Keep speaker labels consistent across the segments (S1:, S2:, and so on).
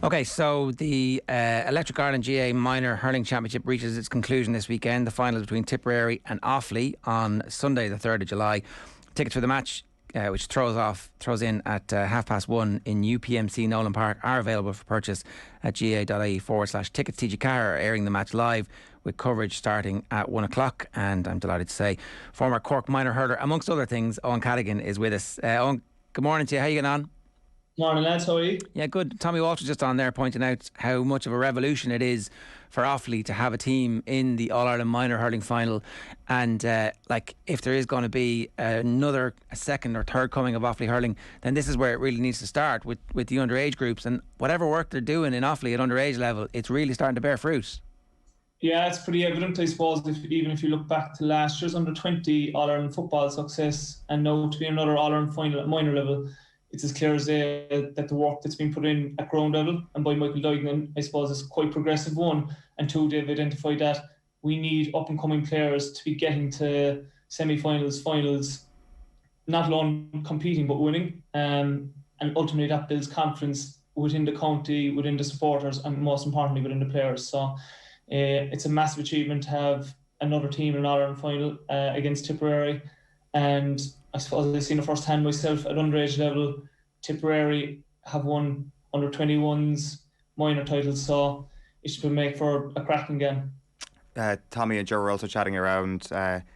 S1: Okay, so the Electric Ireland GA Minor Hurling Championship reaches its conclusion this weekend. The final between Tipperary and Offaly on Sunday the 3rd of July. Tickets for the match, which throws in at 1:30 in UPMC Nolan Park, are available for purchase at ga.ie/tickets. TG Carr are airing the match live with coverage starting at 1 o'clock. And I'm delighted to say former Cork minor hurler, amongst other things, Eoin Cadogan is with us. Eoin, good morning to you. How are you getting on?
S2: Morning, lads. How are you?
S1: Yeah, good. Tommy Walsh was just on there pointing out how much of a revolution it is for Offaly to have a team in the All-Ireland Minor Hurling Final. And if there is going to be a second or third coming of Offaly hurling, then this is where it really needs to start with the underage groups. And whatever work they're doing in Offaly at underage level, it's really starting to bear fruit.
S2: Yeah, it's pretty evident, I suppose, even if you look back to last year's under-20 All-Ireland football success and now to be another All-Ireland final at minor level. It's as clear as day that the work that's been put in at ground level and by Michael Duignan, I suppose, is quite progressive, one. And two, they've identified that we need up-and-coming players to be getting to semi-finals, finals, not alone competing but winning. And ultimately that builds confidence within the county, within the supporters, and most importantly within the players. So it's a massive achievement to have another team in an All-Ireland final against Tipperary. And I suppose I've seen it first hand myself at underage level. Tipperary have won under 21s minor titles, so it should make for a cracking game.
S3: Tommy and Ger were also chatting around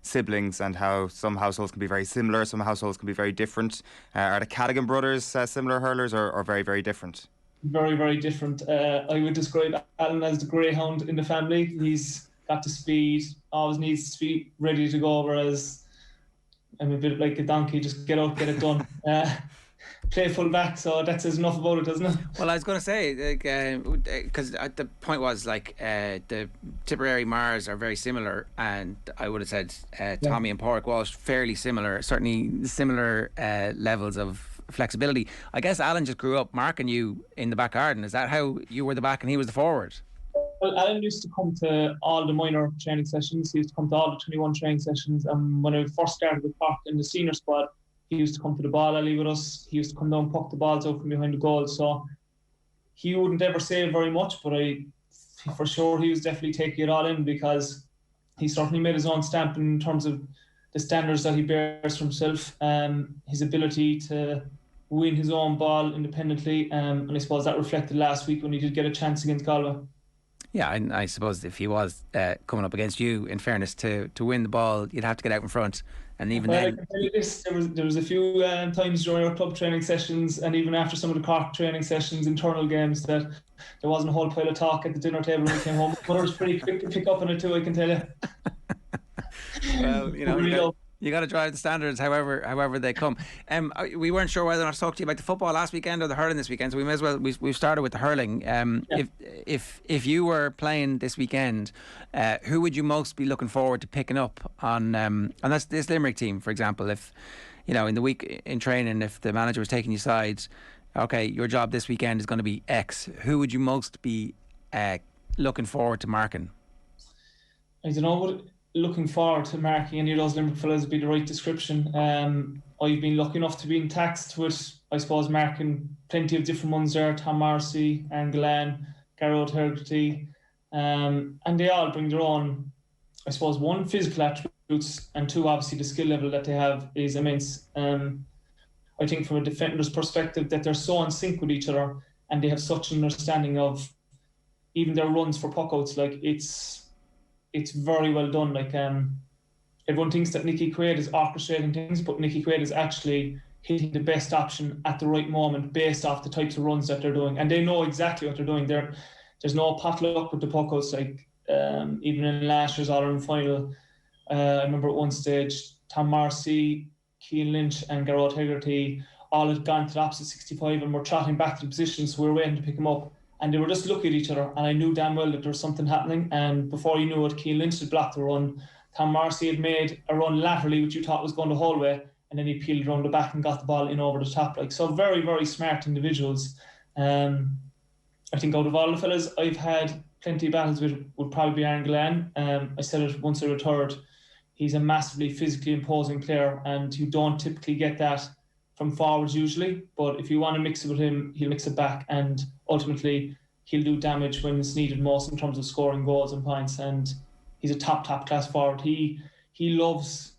S3: siblings and how some households can be very similar, some households can be very different. Are the Cadogan brothers similar hurlers or very, very different?
S2: Very, very different. I would describe Alan as the greyhound in the family. He's got the speed, always needs to be ready to go, whereas I'm a bit like a donkey, just get out, get it done. Play full back, so that says enough about it, doesn't it?
S1: Well, I was going to say, because the point was the Tipperary Mars are very similar, and I would have said Tommy and Pádraig Walsh fairly similar, certainly similar levels of flexibility. I guess Alan just grew up marking you in the back garden. Is that how you were the back and he was the forward?
S2: Well, Alan used to come to all the minor training sessions. He used to come to all the 21 training sessions. And when I first started with Cork in the senior squad, he used to come to the ball alley with us. He used to come down and puck the balls out from behind the goal. So he wouldn't ever say very much, but for sure he was definitely taking it all in, because he certainly made his own stamp in terms of the standards that he bears for himself, his ability to win his own ball independently. And I suppose that reflected last week when he did get a chance against Galway.
S1: Yeah, and I suppose if he was coming up against you, in fairness, to win the ball, you'd have to get out in front. And even then,
S2: I can tell you this, there was a few times during our club training sessions, and even after some of the Cork training sessions, internal games, that there wasn't a whole pile of talk at the dinner table when we came home. But it was pretty quick to pick up on it too, I can tell you.
S1: Well, you got to drive the standards however they come. We weren't sure whether or not to talk to you about the football last weekend or the hurling this weekend, so we may as well. We've started with the hurling. If you were playing this weekend, who would you most be looking forward to picking up on? And that's this Limerick team, for example. If in the week in training, if the manager was taking you sides, okay, your job this weekend is going to be X. Who would you most be looking forward to marking?
S2: I don't know. Looking forward to marking any of those Limerick fellas would be the right description. I've been lucky enough to be taxed with, I suppose, marking plenty of different ones there. Tom Marcy, Aaron Gillan, Garrod Hegarty, and they all bring their own, I suppose, one, physical attributes, and two, obviously the skill level that they have is immense. I think from a defender's perspective that they're so in sync with each other, and they have such an understanding of even their runs for puckouts. Like it's very well done. Like everyone thinks that Nicky Quaid is orchestrating things, but Nicky Quaid is actually hitting the best option at the right moment based off the types of runs that they're doing, and they know exactly what they're doing. There's no potluck with the puckouts. Like even in last year's All-Ireland final, I remember at one stage Tom Marcy, Cian Lynch and Garrod Hegarty all had gone to the opposite 65 and were trotting back to the positions, so we were waiting to pick them up. And they were just looking at each other, and I knew damn well that there was something happening. And before you knew it, Cian Lynch had blocked the run. Tom Marcy had made a run laterally, which you thought was going the whole way, and then he peeled around the back and got the ball in over the top. So very, very smart individuals. I think out of all the fellas I've had plenty of battles with would probably be Aaron Gillan. I said it once I retired. He's a massively physically imposing player, and you don't typically get that from forwards usually, but if you want to mix it with him, he'll mix it back, and ultimately he'll do damage when it's needed most in terms of scoring goals and points. And he's a top class forward. He loves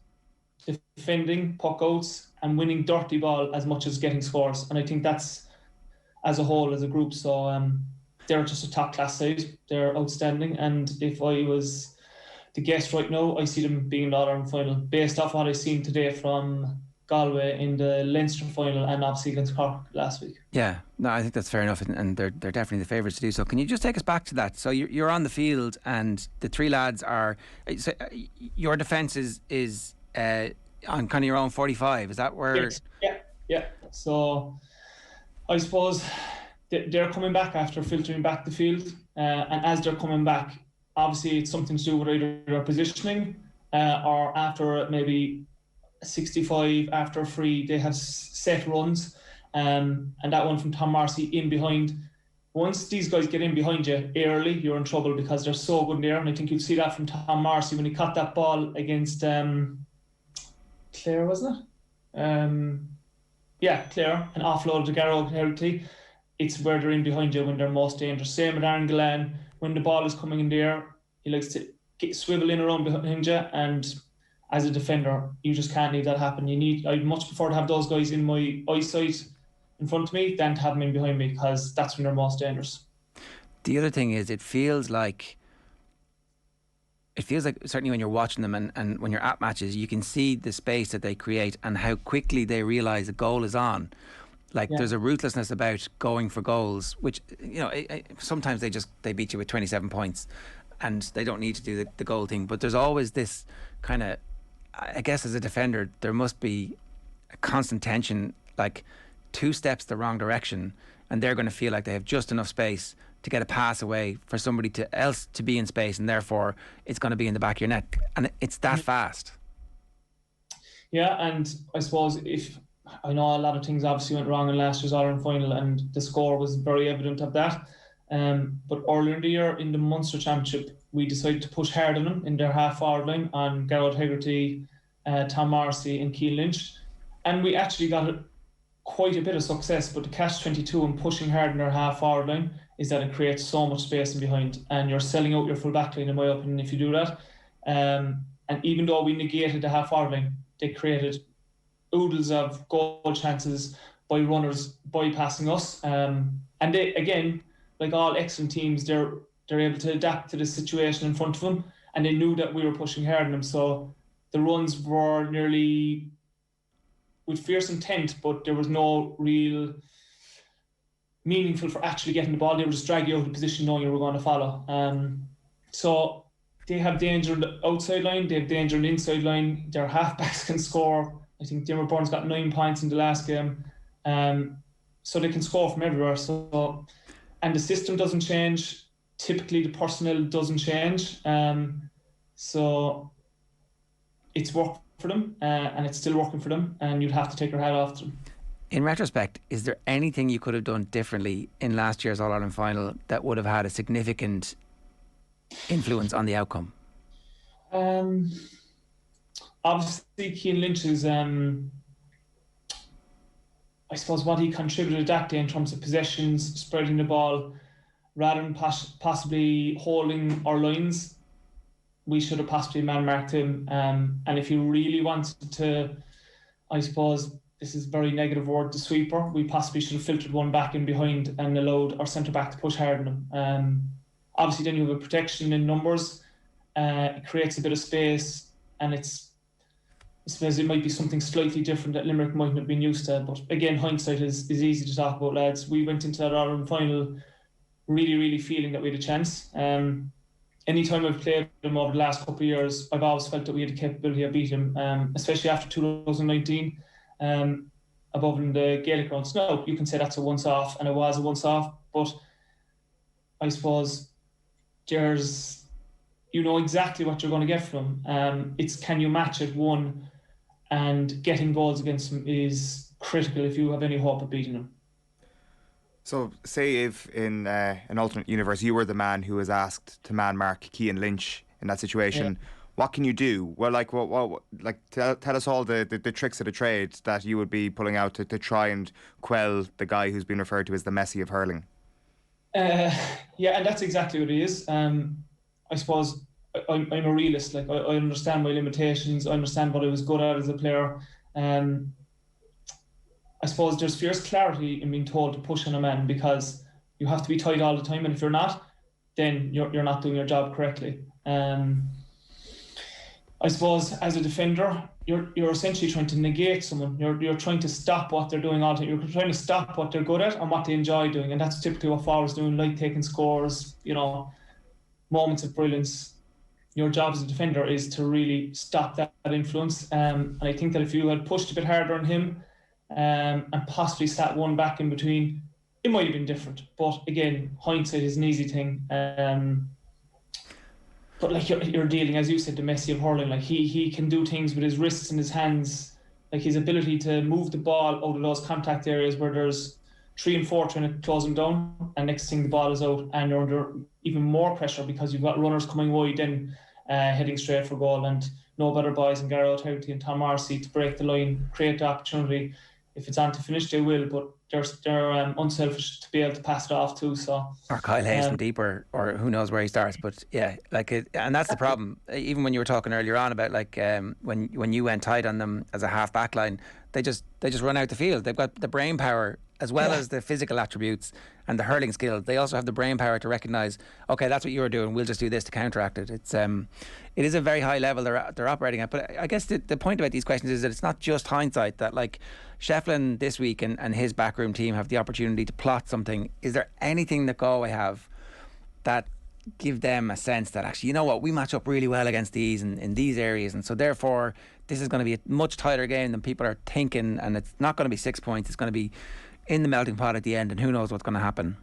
S2: defending puck outs and winning dirty ball as much as getting scores, and I think that's as a whole, as a group. So they're just a top class side. They're outstanding, and if I was the guest right now, I see them being in the All-Ireland final based off what I've seen today from Galway in the Leinster final and obviously against Cork last week.
S1: Yeah, no, I think that's fair enough, and they're definitely the favourites to do so. Can you just take us back to that? So you're on the field, and the three lads are. So your defence is on kind of your own 45. Is that where?
S2: Yeah. So I suppose they're coming back after filtering back the field, and as they're coming back, obviously it's something to do with either their positioning or after maybe 65 after a free, they have set runs, and that one from Tom Marcy in behind. Once these guys get in behind you early, you're in trouble because they're so good in there. And I think you'll see that from Tom Marcy when he caught that ball against Clare, wasn't it? Yeah, Clare, and offloaded to Ger and Eoin. It's where they're in behind you when they're most dangerous. Same with Aaron Gillan. When the ball is coming in there, he likes to swivel in around behind you, and as a defender, you just can't leave that happen. I'd much prefer to have those guys in my eyesight in front of me than to have them in behind me, because that's when they're most dangerous.
S1: The other thing is, it feels like certainly when you're watching them and when you're at matches, you can see the space that they create and how quickly they realise a goal is on. There's a ruthlessness about going for goals, which, sometimes they beat you with 27 points and they don't need to do the goal thing. But there's always this kind of, I guess as a defender, there must be a constant tension, like 2 steps the wrong direction, and they're going to feel like they have just enough space to get a pass away for somebody else to be in space, and therefore it's going to be in the back of your net. And it's that fast.
S2: Yeah, and I suppose I know a lot of things obviously went wrong in last year's All-Ireland final, and the score was very evident of that. But earlier in the year in the Munster Championship, we decided to push hard on them in their half-forward line on Garrod Hegarty, Tom Morrissey and Cian Lynch. And we actually got quite a bit of success, but the catch-22 in pushing hard in their half-forward line is that it creates so much space in behind, and you're selling out your full back line, in my opinion, if you do that. And even though we negated the half-forward line, they created oodles of goal chances by runners bypassing us. And they, again, like all excellent teams, they're able to adapt to the situation in front of them, and they knew that we were pushing hard on them. So the runs were nearly with fierce intent, but there was no real meaningful for actually getting the ball. They would just drag you out of position knowing you were going to follow. So they have danger on the outside line, they have danger on the inside line. Their halfbacks can score. I think Dimmer Burns got 9 points in the last game. So they can score from everywhere. So, and the system doesn't change. Typically the personnel doesn't change. So it's worked for them, and it's still working for them, and you'd have to take your hat off to them.
S1: In retrospect, is there anything you could have done differently in last year's All-Ireland final that would have had a significant influence on the outcome?
S2: Obviously, Cian Lynch is, I suppose, what he contributed that day in terms of possessions, spreading the ball, rather than possibly holding our lines. We should have possibly man-marked him. And if you really wanted to, I suppose, this is a very negative word, the sweeper, we possibly should have filtered one back in behind and allowed our centre-back to push hard on him. Obviously, then you have a protection in numbers. It creates a bit of space, and I suppose it might be something slightly different that Limerick mightn't have been used to. But again, hindsight is easy to talk about, lads. We went into that Ireland final really, really feeling that we had a chance. Anytime I've played them over the last couple of years, I've always felt that we had the capability of beating him, especially after 2019, above in the Gaelic rounds. No, you can say that's a once-off, and it was a once-off, but I suppose you know exactly what you're going to get from him. It's can you match it, one, and getting goals against him is critical if you have any hope of beating him.
S3: So say if in an alternate universe you were the man who was asked to man mark Cian Lynch in that situation, what can you do? Well, like tell us all the tricks of the trade that you would be pulling out to try and quell the guy who's been referred to as the Messi of hurling.
S2: Yeah, and that's exactly what he is. I suppose I'm a realist. Like I understand my limitations. I understand what I was good at as a player. I suppose there's fierce clarity in being told to push on a man, because you have to be tight all the time, and if you're not, then you're not doing your job correctly. I suppose as a defender, you're essentially trying to negate someone. You're trying to stop what they're doing all the time. You're trying to stop what they're good at and what they enjoy doing, and that's typically what forwards doing, like taking scores, moments of brilliance. Your job as a defender is to really stop that influence. And I think that if you had pushed a bit harder on him, and possibly sat one back in between, it might have been different. But again, hindsight is an easy thing. But like you're dealing, as you said, the Messi of hurling. Like he can do things with his wrists and his hands. Like his ability to move the ball out of those contact areas where there's 3 and 4 trying to close him down, and next thing the ball is out, and you're under even more pressure because you've got runners coming wide then heading straight for goal, and no better boys than Ger and Tom Marcy to break the line, create the opportunity. If it's on to finish, they will, but they're unselfish to be able to pass it off too. So,
S1: or Kyle Hayes from deep, or who knows where he starts. But yeah, and that's the problem. Even when you were talking earlier on about when you went tight on them as a half back line, they just run out the field. They've got the brain power as well as the physical attributes and the hurling skill. They also have the brain power to recognise, okay, that's what you're doing, we'll just do this to counteract it. It is a very high level they're operating at. But I guess the point about these questions is that it's not just hindsight, that like Shefflin this week and his backroom team have the opportunity to plot something. Is there anything that Galway have that give them a sense that actually, you know what, we match up really well against these in these areas, and so therefore this is going to be a much tighter game than people are thinking, and it's not going to be 6 points, it's going to be in the melting pot at the end, and who knows what's going to happen?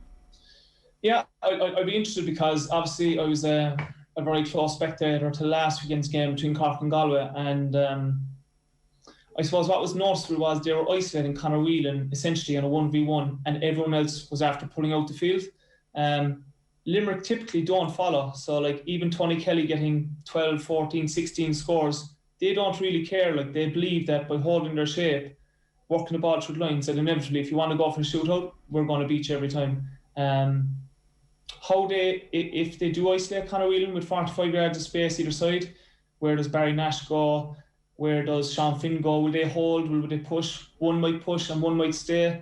S2: Yeah, I'd be interested, because obviously I was a very close spectator to last weekend's game between Cork and Galway, and I suppose what was noticeable was they were isolating Conor Whelan essentially on a 1v1, and everyone else was after pulling out the field. Limerick typically don't follow, so like even Tony Kelly getting 12, 14, 16 scores, they don't really care. Like they believe that by holding their shape, working the ball through the lines, that inevitably if you want to go for a shootout, we're going to beat you every time. If they do isolate Conor Whelan with 45 yards of space either side, where does Barry Nash go? Where does Sean Finn go? Will they hold? Will they push? One might push and one might stay.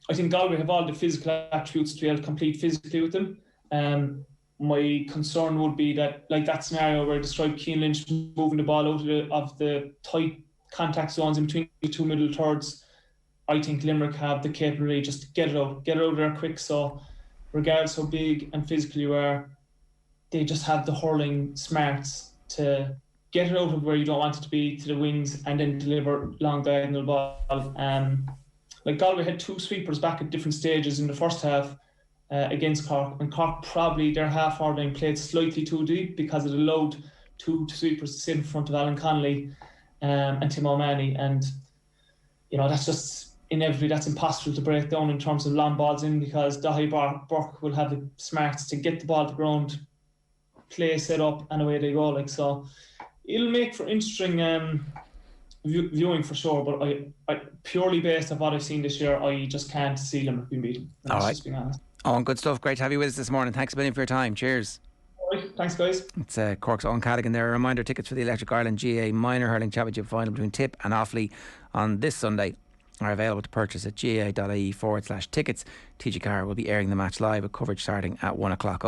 S2: I think Galway have all the physical attributes to be able to compete physically with them. My concern would be that, like that scenario where I described Cian Lynch moving the ball out of the tight contact zones in between the two middle thirds, I think Limerick have the capability just to get it out there quick. So regardless how big and physical you are, they just have the hurling smarts to get it out of where you don't want it to be to the wings, and then deliver long diagonal ball. Like Galway had 2 sweepers back at different stages in the first half against Cork, and Cork probably their half forward line played slightly too deep because it allowed 2 sweepers to sit in front of Alan Connolly and Tim O'Mahony, and that's just inevitably that's impossible to break down in terms of long balls in, because Dahi Burke will have the smarts to get the ball to the ground, play set up, and away they go. Like, so it'll make for interesting viewing for sure, but I purely based on what I've seen this year, I just can't see Limerick being beaten.
S1: All right.
S2: Just being honest.
S1: Oh, good stuff. Great to have you with us this morning. Thanks a million for your time. Cheers.
S2: All right. Thanks, guys.
S1: It's Cork's Eoin Cadogan there. A reminder, tickets for the Electric Ireland GA Minor Hurling Championship final between Tip and Offaly on this Sunday are available to purchase at ga.ie/tickets. TG Carr will be airing the match live with coverage starting at 1 o'clock.